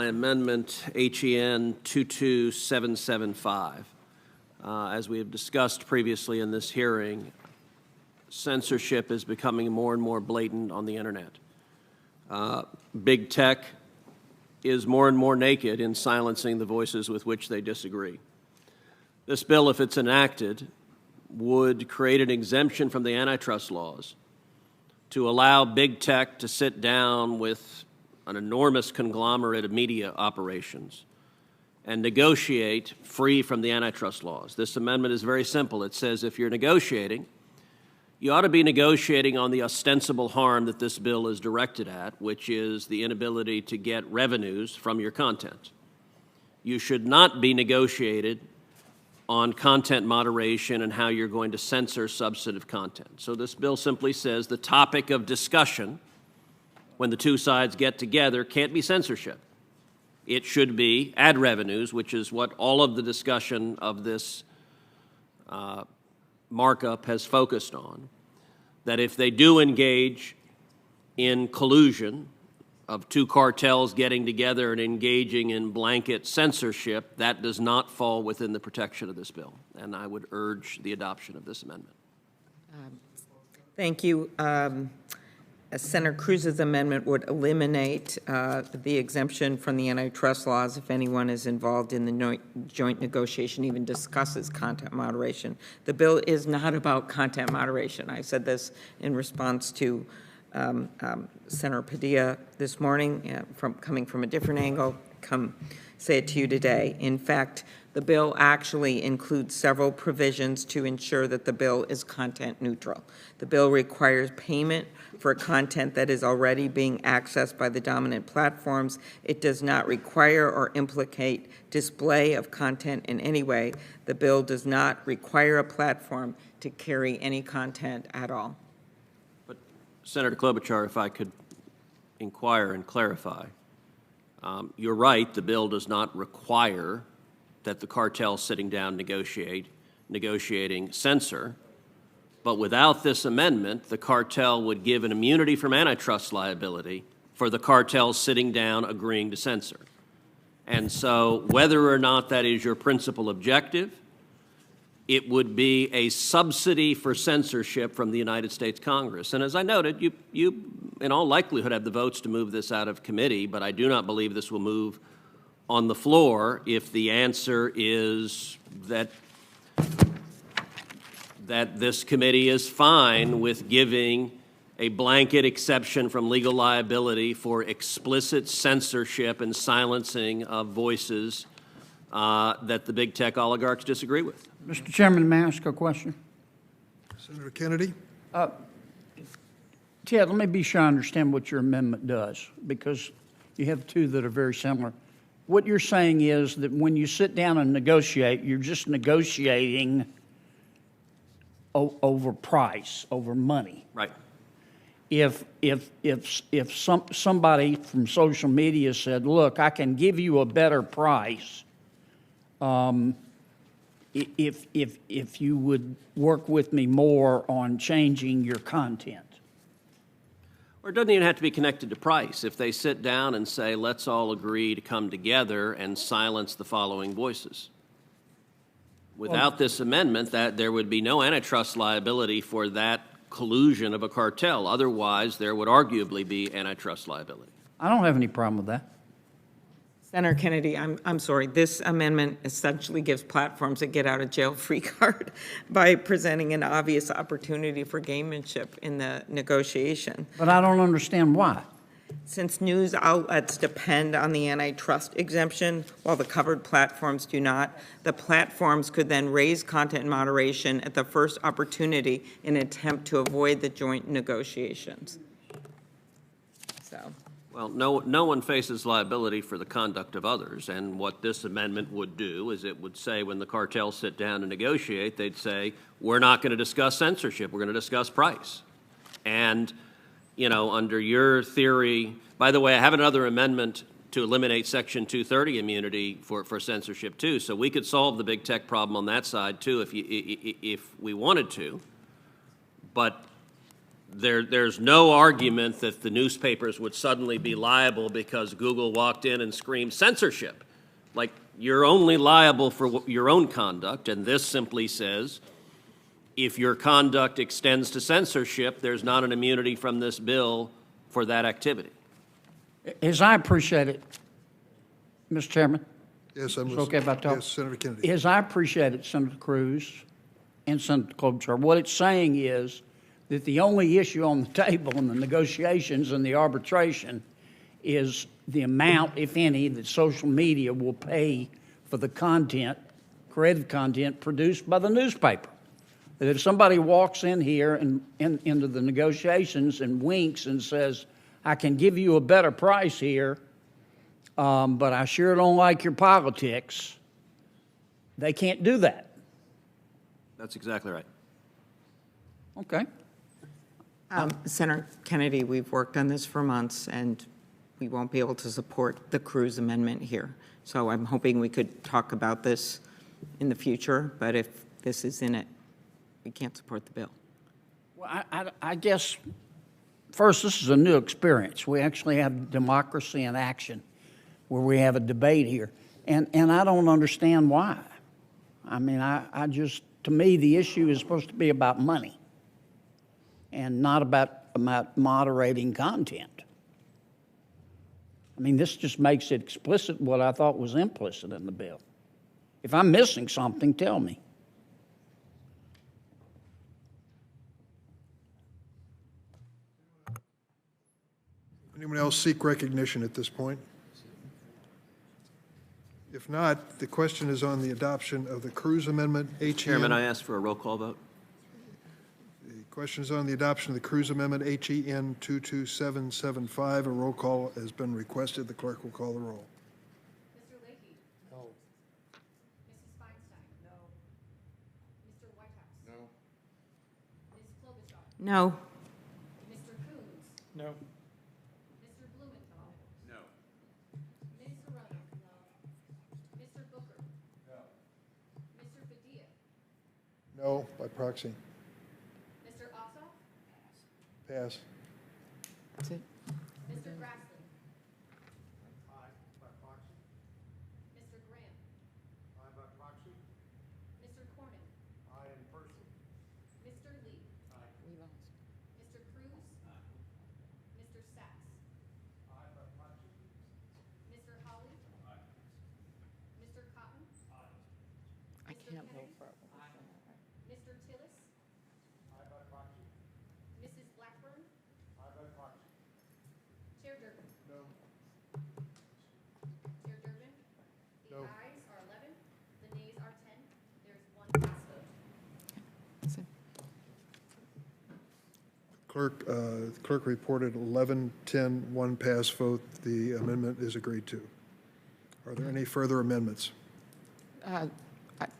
Amendment HEN 22775. As we have discussed previously in this hearing, censorship is becoming more and more blatant on the internet. Big tech is more and more naked in silencing the voices with which they disagree. This bill, if it's enacted, would create an exemption from the antitrust laws to allow big tech to sit down with an enormous conglomerate of media operations and negotiate free from the antitrust laws. This amendment is very simple. It says if you're negotiating, you ought to be negotiating on the ostensible harm that this bill is directed at, which is the inability to get revenues from your content. You should not be negotiated on content moderation and how you're going to censor substantive content. So this bill simply says the topic of discussion when the two sides get together can't be censorship. It should be ad revenues, which is what all of the discussion of this markup has focused on, that if they do engage in collusion of two cartels getting together and engaging in blanket censorship, that does not fall within the protection of this bill. And I would urge the adoption of this amendment. Thank you. Senator Cruz's amendment would eliminate the exemption from the antitrust laws if anyone is involved in the joint negotiation even discusses content moderation. The bill is not about content moderation. I said this in response to Senator Padilla this morning, coming from a different angle, say it to you today. In fact, the bill actually includes several provisions to ensure that the bill is content neutral. The bill requires payment for content that is already being accessed by the dominant platforms. It does not require or implicate display of content in any way. The bill does not require a platform to carry any content at all. But Senator Klobuchar, if I could inquire and clarify, you're right, the bill does not require that the cartel sitting down negotiating censor. But without this amendment, the cartel would give an immunity from antitrust liability for the cartel sitting down agreeing to censor. And so whether or not that is your principal objective, it would be a subsidy for censorship from the United States Congress. And as I noted, you in all likelihood have the votes to move this out of committee, but I do not believe this will move on the floor if the answer is that this committee is fine with giving a blanket exception from legal liability for explicit censorship and silencing of voices that the big tech oligarchs disagree with. Mr. Chairman, may I ask a question? Senator Kennedy. Ted, let me be sure I understand what your amendment does, because you have two that are very similar. What you're saying is that when you sit down and negotiate, you're just negotiating over price, over money. Right. If somebody from social media said, look, I can give you a better price if you would work with me more on changing your content. Or it doesn't even have to be connected to price. If they sit down and say, let's all agree to come together and silence the following voices. Without this amendment, that there would be no antitrust liability for that collusion of a cartel. Otherwise, there would arguably be antitrust liability. I don't have any problem with that. Senator Kennedy, I'm sorry. This amendment essentially gives platforms a get-out-of-jail-free card by presenting an obvious opportunity for gamemanship in the negotiation. But I don't understand why. Since news outlets depend on the antitrust exemption, while the covered platforms do not, the platforms could then raise content moderation at the first opportunity in an attempt to avoid the joint negotiations. So. Well, no one faces liability for the conduct of others, and what this amendment would do is it would say when the cartels sit down to negotiate, they'd say, we're not going to discuss censorship, we're going to discuss price. And, you know, under your theory, by the way, I have another amendment to eliminate Section 230 immunity for censorship, too, so we could solve the big tech problem on that side, too, if we wanted to. But There's no argument that the newspapers would suddenly be liable because Google walked in and screamed censorship. Like, you're only liable for your own conduct, and this simply says, if your conduct extends to censorship, there's not an immunity from this bill for that activity. As I appreciate it, Mr. Chairman, Yes, I'm it's listening. okay if I talk? Yes, Senator Kennedy. as I appreciate it, Senator Cruz and Senator Klobuchar, what it's saying is that the only issue on the table in the negotiations and the arbitration is the amount, if any, that social media will pay for the content, creative content produced by the newspaper. That if somebody walks in here and into the negotiations and winks and says, I can give you a better price here, but I sure don't like your politics, they can't do that. That's exactly right. Okay. Senator Kennedy, we've worked on this for months, and we won't be able to support the Cruz amendment here. So I'm hoping we could talk about this in the future, but if this is in it, we can't support the bill. Well, I guess, first, this is a new experience. We actually have democracy in action where we have a debate here. And I don't understand why. I mean, I just, to me, the issue is supposed to be about money and not about moderating content. I mean, this just makes it explicit what I thought was implicit in the bill. If I'm missing something, tell me. Anyone else seek recognition at this point? If not, the question is on the adoption of the Cruz Amendment, HEN. Chairman, I ask for a roll call vote. The question is on the adoption of the Cruz Amendment, HEN 22775. A roll call has been requested. The clerk will call the roll. Mr. Leahy? No. Mrs. Feinstein? No. Mr. Whitehouse? No. Ms. Klobuchar? No. Mr. Coons? No. Mr. Blumenthal? No. Ms. Harani? No. Mr. Booker? No. Mr. Padilla? No, by proxy. Mr. Ossoff? Pass. That's it. Mr. Grassley? Aye, by proxy. Mr. Graham? Aye, by proxy. Mr. Cornyn? Aye, in person. Mr. Lee? Aye. Mr. Cruz? Aye. Mr. Sacks? Aye, by proxy. Mr. Hawley? Aye. Mr. Cotton? Aye. I can't vote for it. Mr. Tillis? Aye, by proxy. Mrs. Blackburn? Aye, by proxy. Chair Durbin? No. Chair Durbin? The ayes are 11, the nays are 10. There's one pass vote. That's it. Clerk reported 11, 10, one pass vote. The amendment is agreed to. Are there any further amendments?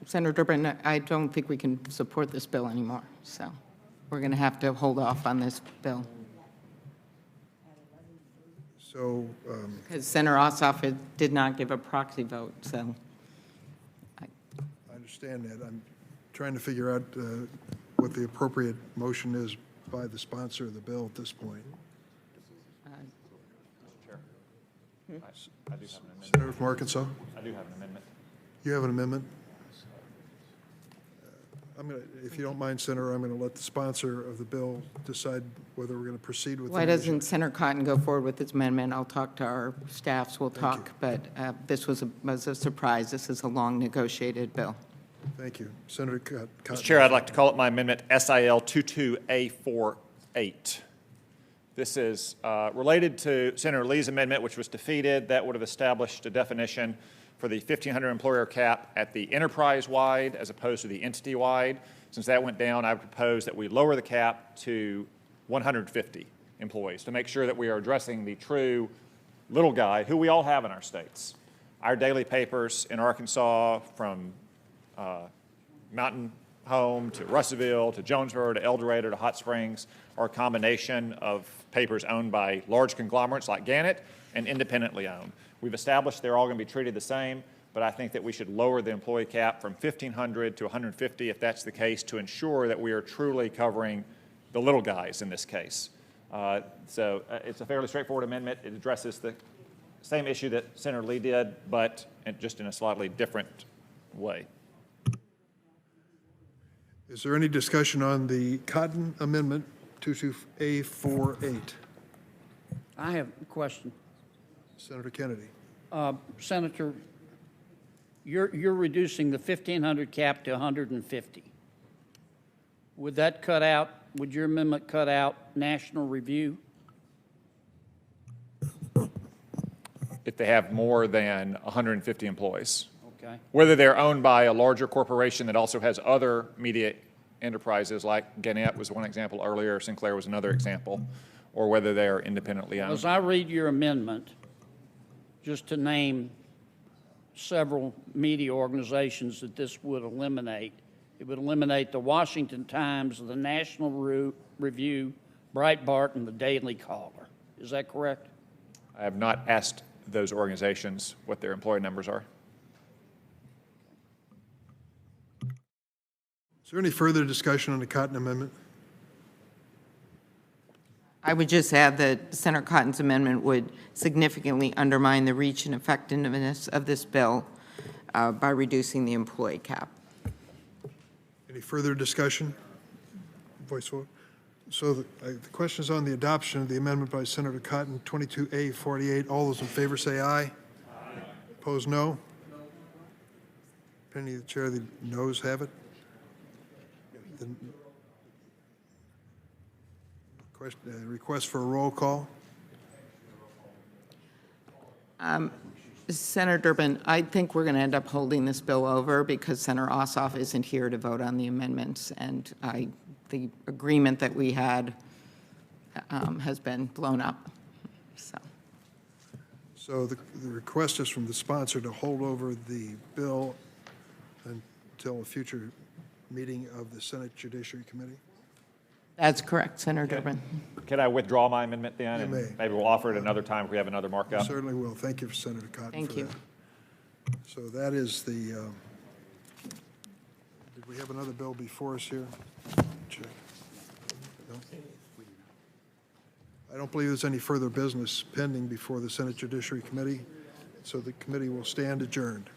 Senator Durbin, I don't think we can support this bill anymore, so we're going to have to hold off on this bill. So, Because Senator Ossoff did not give a proxy vote, so. I understand that. I'm trying to figure out what the appropriate motion is by the sponsor of the bill at this point. I do have an amendment. Senator from Arkansas, I do have an amendment. you have an amendment? If you don't mind, Senator, I'm going to let the sponsor of the bill decide whether we're going to proceed with the Why motion. doesn't Senator Cotton go forward with his amendment? I'll talk to our staffs, we'll talk, but this was a surprise. This is a long negotiated bill. Thank you. Senator Cotton. Mr. Chair, I'd like to call up my amendment SIL 22A48. This is related to Senator Lee's amendment, which was defeated. That would have established a definition for the 1,500 employer cap at the enterprise-wide as opposed to the entity-wide. Since that went down, I propose that we lower the cap to 150 employees to make sure that we are addressing the true little guy who we all have in our states. Our daily papers in Arkansas, from Mountain Home to Russellville to Jonesboro to El Dorado to Hot Springs, are a combination of papers owned by large conglomerates like Gannett and independently owned. We've established they're all going to be treated the same, but I think that we should lower the employee cap from 1,500 to 150 if that's the case, to ensure that we are truly covering the little guys in this case. So it's a fairly straightforward amendment. It addresses the same issue that Senator Lee did, but just in a slightly different way. Is there any discussion on the Cotton Amendment 22A48? I have a question. Senator Kennedy. Senator, you're reducing the 1,500 cap to 150. Would that cut out, would your amendment cut out National Review? If they have more than 150 employees. Okay. Whether they're owned by a larger corporation that also has other media enterprises, like Gannett was one example earlier, Sinclair was another example, or whether they're independently owned. As I read your amendment, just to name several media organizations that this would eliminate, it would eliminate the Washington Times, the National Review, Breitbart, and the Daily Caller. Is that correct? I have not asked those organizations what their employee numbers are. Is there any further discussion on the Cotton Amendment? I would just add that Senator Cotton's amendment would significantly undermine the reach and effectiveness of this bill by reducing the employee cap. Any further discussion? Voice vote. So the question is on the adoption of the amendment by Senator Cotton, 22A48. All those in favor say aye. Aye. Opposed, no. Penny, the chair, the noes have it. The request for a roll call. Senator Durbin, I think we're going to end up holding this bill over because Senator Ossoff isn't here to vote on the amendments, and the agreement that we had has been blown up. So the request is from the sponsor to hold over the bill until a future meeting of the Senate Judiciary Committee. That's correct, Senator Durbin. Can I withdraw my amendment then? You And may. maybe we'll offer it another time if we have another markup. Certainly will. Thank you, Senator Cotton, Thank for you. that. So that is the, did we have another bill before us here? Check. No? I don't believe there's any further business pending before the Senate Judiciary Committee, so the committee will stand adjourned.